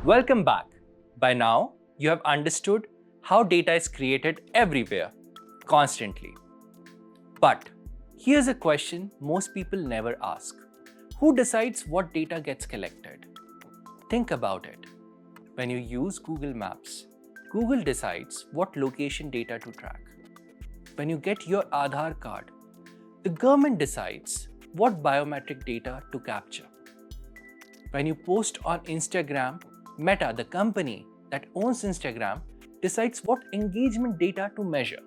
Welcome back. By now, you have understood how data is created everywhere, constantly. But here's a question most people never ask. Who decides what data gets collected? Think about it. When you use Google Maps, Google decides what location data to track. When you get your Aadhaar card, the government decides what biometric data to capture. When you post on Instagram, Meta, the company that owns Instagram, decides what engagement data to measure.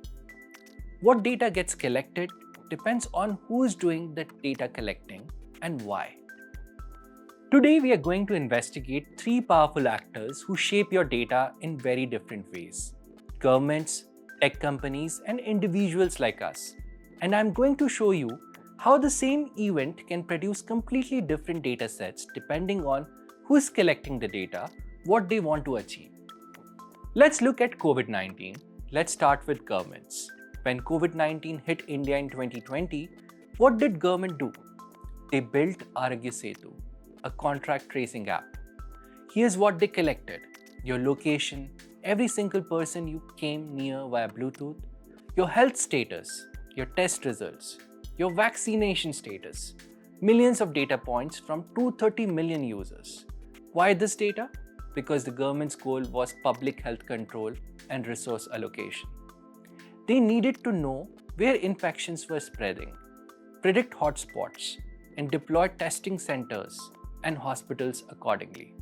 What data gets collected depends on who is doing the data collecting and why. Today, we are going to investigate three powerful actors who shape your data in very different ways: governments, tech companies, and individuals like us. And I'm going to show you how the same event can produce completely different data sets depending on who is collecting the data, what they want to achieve. Let's look at COVID-19. Let's start with governments. When COVID-19 hit India in 2020, what did government do? They built Lecture-2, a contract tracing app. Here's what they collected: your location, every single person you came near via Bluetooth, your health status, your test results, your vaccination status, millions of data points from 230 million users. Why this data? Because the government's goal was public health control and resource allocation. They needed to know where infections were spreading, predict hotspots, and deploy testing centers and hospitals accordingly.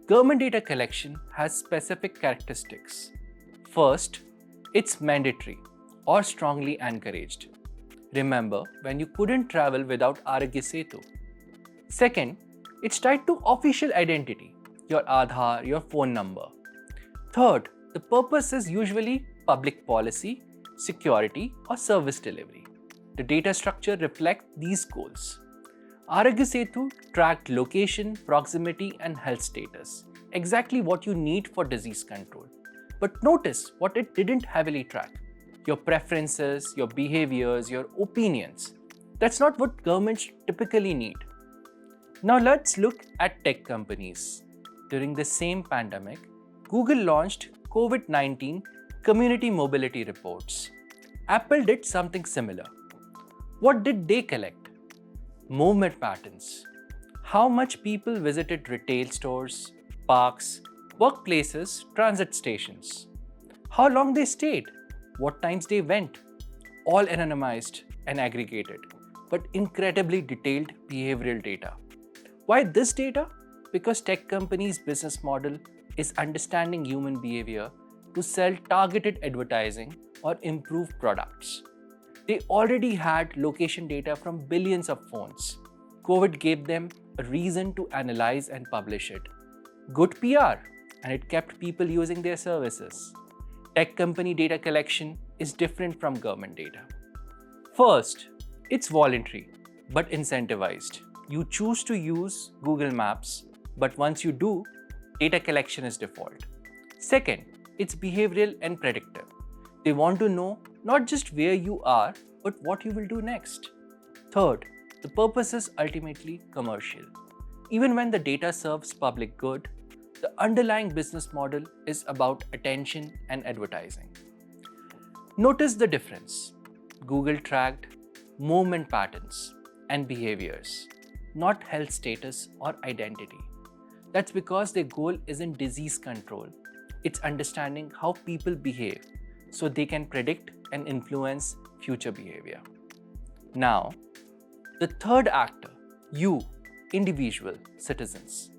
Government data collection has specific characteristics. First, it's mandatory or strongly encouraged. Remember when you couldn't travel without Lecture-2. Second, it's tied to official identity, your Aadhaar, your phone number. Third, the purpose is usually public policy, security, or service delivery. The data structure reflects these goals. Lecture-2 tracked location, proximity, and health status, exactly what you need for disease control. But notice what it didn't heavily track: your preferences, your behaviors, your opinions. That's not what governments typically need. Now let's look at tech companies. During the same pandemic, Google launched COVID-19 Community Mobility Reports. Apple did something similar. What did they collect? Movement patterns. How much people visited retail stores, parks, workplaces, transit stations. How long they stayed. What times they went. All anonymized and aggregated, but incredibly detailed behavioral data. Why this data? Because tech companies' business model is understanding human behavior to sell targeted advertising or improve products. They already had location data from billions of phones. COVID gave them a reason to analyze and publish it. Good PR, and it kept people using their services. Tech company data collection is different from government data. First, it's voluntary but incentivized. You choose to use Google Maps, but once you do, data collection is default. Second, it's behavioral and predictive. They want to know not just where you are, but what you will do next. Third, the purpose is ultimately commercial. Even when the data serves public good, the underlying business model is about attention and advertising. Notice the difference. Google tracked movement patterns and behaviors, not health status or identity. That's because their goal isn't disease control. It's understanding how people behave so they can predict and influence future behavior. Now, the third actor, you, individual citizens.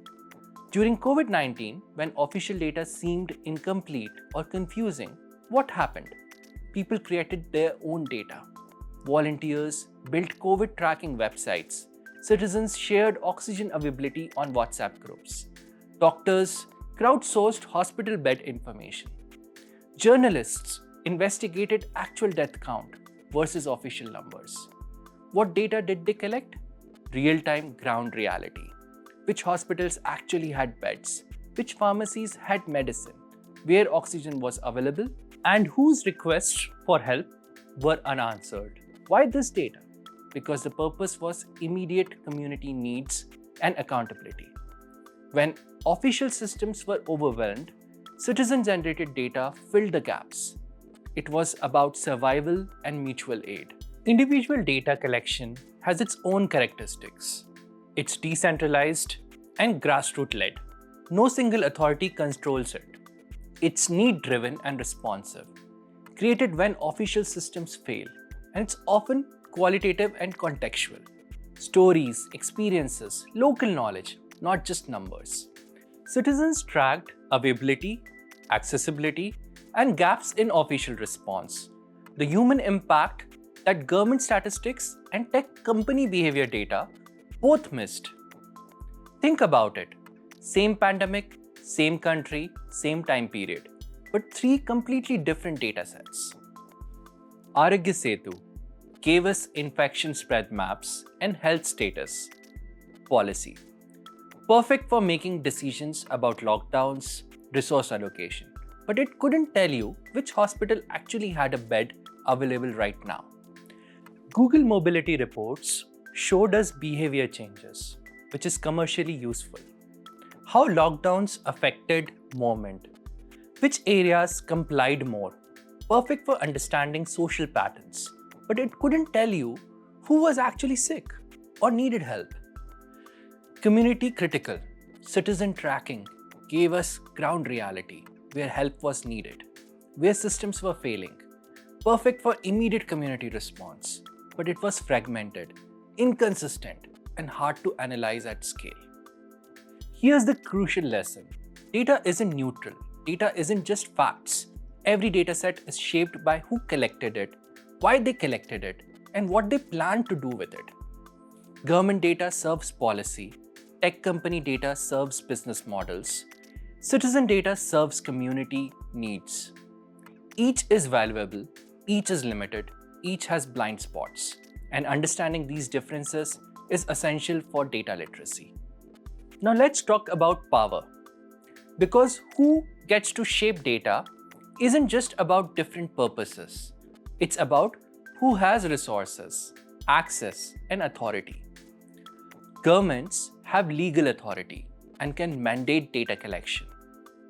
During COVID-19, when official data seemed incomplete or confusing, what happened? People created their own data. Volunteers built COVID tracking websites. Citizens shared oxygen availability on WhatsApp groups. Doctors crowdsourced hospital bed information. Journalists investigated actual death count versus official numbers. What data did they collect? Real-time ground reality. Which hospitals actually had beds? Which pharmacies had medicine? Where oxygen was available? And whose requests for help were unanswered? Why this data? Because the purpose was immediate community needs and accountability. When official systems were overwhelmed, citizen-generated data filled the gaps. It was about survival and mutual aid. Individual data collection has its own characteristics. It's decentralized and grassroots-led. No single authority controls it. It's need-driven and responsive, created when official systems fail, and it's often qualitative and contextual. Stories, experiences, local knowledge, not just numbers. Citizens tracked availability, accessibility, and gaps in official response. The human impact that government statistics and tech company behavior data both missed. Think about it. Same pandemic, same country, same time period, but three completely different data sets. Arogya Setu gave us infection spread maps and health status policy. Perfect for making decisions about lockdowns, resource allocation. But it couldn't tell you which hospital actually had a bed available right now. Google Mobility Reports showed us behavior changes, which is commercially useful. How lockdowns affected movement, which areas complied more. Perfect for understanding social patterns. But it couldn't tell you who was actually sick or needed help. Community critical, citizen tracking gave us ground reality, where help was needed, where systems were failing. Perfect for immediate community response, but it was fragmented, inconsistent, and hard to analyze at scale. Here's the crucial lesson. Data isn't neutral. Data isn't just facts. Every dataset is shaped by who collected it, why they collected it, and what they plan to do with it. Government data serves policy. Tech company data serves business models. Citizen data serves community needs. Each is valuable, each is limited, each has blind spots. And understanding these differences is essential for data literacy. Now let's talk about power. Because who gets to shape data isn't just about different purposes. It's about who has resources, access, and authority. Governments have legal authority and can mandate data collection.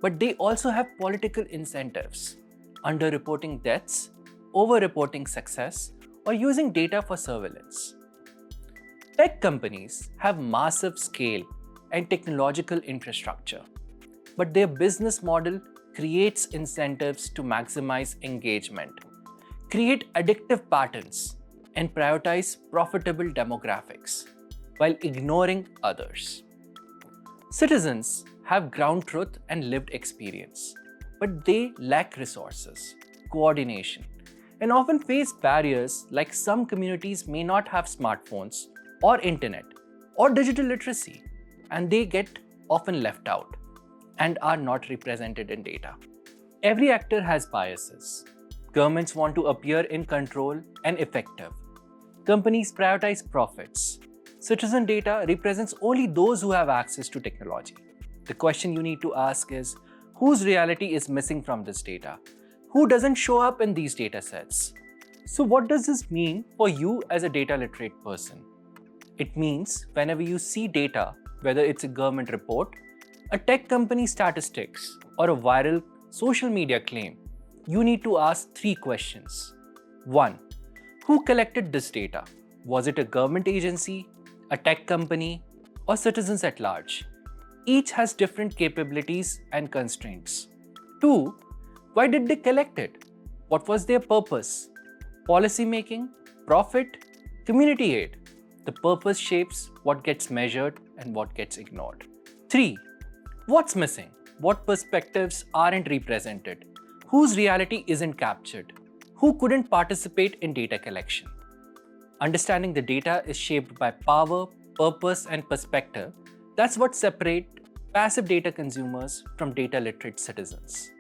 But they also have political incentives, underreporting deaths, overreporting success, or using data for surveillance. Tech companies have massive scale and technological infrastructure, but their business model creates incentives to maximize engagement, create addictive patterns, and prioritize profitable demographics while ignoring others. Citizens have ground truth and lived experience, but they lack resources, coordination, and often face barriers like some communities may not have smartphones or internet or digital literacy, and they get often left out and are not represented in data. Every actor has biases. Governments want to appear in control and effective. Companies prioritize profits. Citizen data represents only those who have access to technology. The question you need to ask is, whose reality is missing from this data? Who doesn't show up in these data sets? So what does this mean for you as a data literate person? It means whenever you see data, whether it's a government report, a tech company statistics, or a viral social media claim, you need to ask three questions. 1. Who collected this data? Was it a government agency, a tech company, or citizens at large? Each has different capabilities and constraints. 2. Why did they collect it? What was their purpose? Policy making, profit, community aid. The purpose shapes what gets measured and what gets ignored. 3. What's missing? What perspectives aren't represented? Whose reality isn't captured? Who couldn't participate in data collection? Understanding the data is shaped by power, purpose, and perspective. That's what separates passive data consumers from data literate citizens.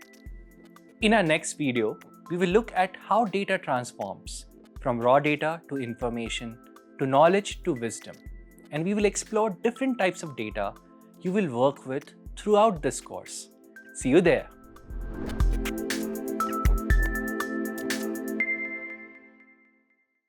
In our next video, we will look at how data transforms from raw data to information, to knowledge to wisdom. And we will explore different types of data you will work with throughout this course. See you there.